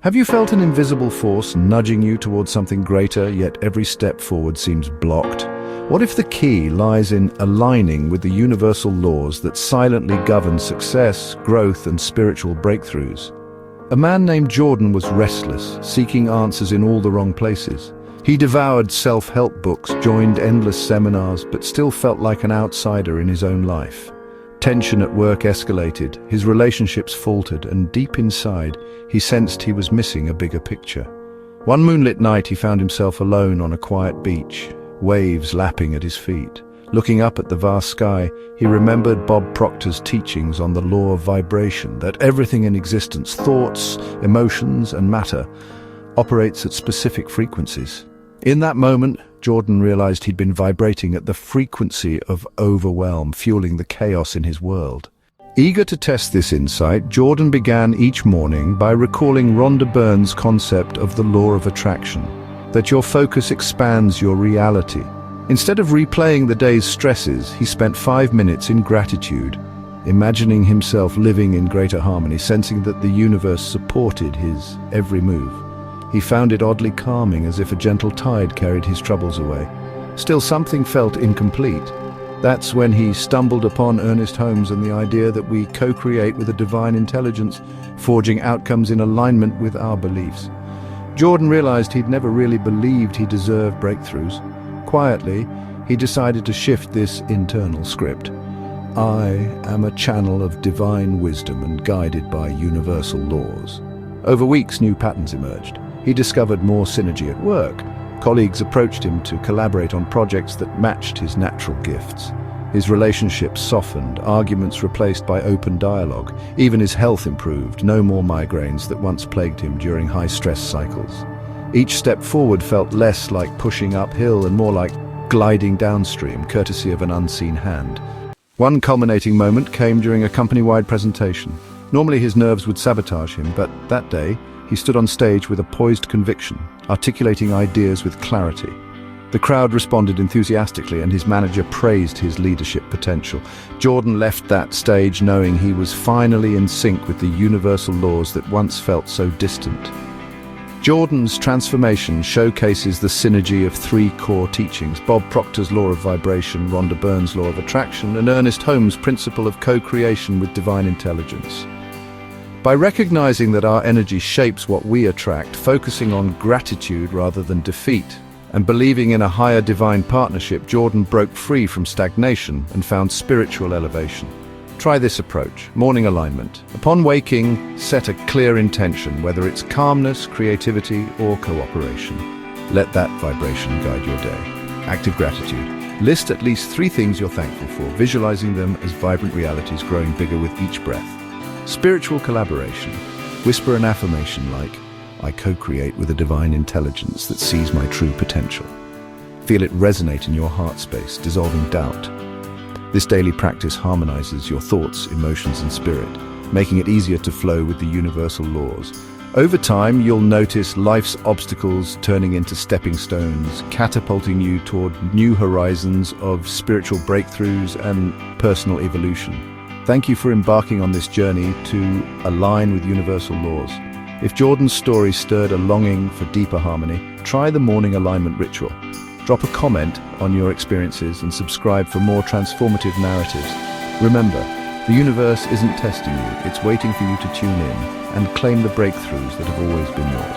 Have you felt an invisible force nudging you towards something greater, yet every step forward seems blocked? What if the key lies in aligning with the universal laws that silently govern success, growth, and spiritual breakthroughs? A man named Jordan was restless, seeking answers in all the wrong places. He devoured self-help books, joined endless seminars, but still felt like an outsider in his own life. Tension at work escalated, his relationships faltered, and deep inside, he sensed he was missing a bigger picture. One moonlit night, he found himself alone on a quiet beach, waves lapping at his feet. Looking up at the vast sky, he remembered Bob Proctor's teachings on the law of vibration, that everything in existence, thoughts, emotions, and matter, operates at specific frequencies. In that moment, Jordan realized he'd been vibrating at the frequency of overwhelm, fueling the chaos in his world. Eager to test this insight, Jordan began each morning by recalling Rhonda Byrne's concept of the law of attraction, that your focus expands your reality. Instead of replaying the day's stresses, he spent 5 minutes in gratitude, imagining himself living in greater harmony, sensing that the universe supported his every move. He found it oddly calming, as if a gentle tide carried his troubles away. Still, something felt incomplete. That's when he stumbled upon Ernest Holmes and the idea that we co-create with a divine intelligence, forging outcomes in alignment with our beliefs. Jordan realized he'd never really believed he deserved breakthroughs. Quietly, he decided to shift this internal script. I am a channel of divine wisdom and guided by universal laws. Over weeks, new patterns emerged. He discovered more synergy at work. Colleagues approached him to collaborate on projects that matched his natural gifts. His relationships softened, arguments replaced by open dialogue. Even his health improved, no more migraines that once plagued him during high-stress cycles. Each step forward felt less like pushing uphill and more like gliding downstream, courtesy of an unseen hand. One culminating moment came during a company-wide presentation. Normally his nerves would sabotage him, but that day, he stood on stage with a poised conviction, articulating ideas with clarity. The crowd responded enthusiastically, and his manager praised his leadership potential. Jordan left that stage knowing he was finally in sync with the universal laws that once felt so distant. Jordan's transformation showcases the synergy of 3 core teachings: Bob Proctor's law of vibration, Rhonda Byrne's law of attraction, and Ernest Holmes' principle of co-creation with divine intelligence. By recognizing that our energy shapes what we attract, focusing on gratitude rather than defeat, and believing in a higher divine partnership, Jordan broke free from stagnation and found spiritual elevation. Try this approach: morning alignment. Upon waking, set a clear intention, whether it's calmness, creativity, or cooperation. Let that vibration guide your day. Active gratitude. List at least 3 things you're thankful for, visualizing them as vibrant realities growing bigger with each breath. Spiritual collaboration. Whisper an affirmation like, I co-create with a divine intelligence that sees my true potential. Feel it resonate in your heart space, dissolving doubt. This daily practice harmonizes your thoughts, emotions, and spirit, making it easier to flow with the universal laws. Over time, you'll notice life's obstacles turning into stepping stones, catapulting you toward new horizons of spiritual breakthroughs and personal evolution. Thank you for embarking on this journey to align with universal laws. If Jordan's story stirred a longing for deeper harmony, try the morning alignment ritual. Drop a comment on your experiences and subscribe for more transformative narratives. Remember, the universe isn't testing you, it's waiting for you to tune in and claim the breakthroughs that have always been yours.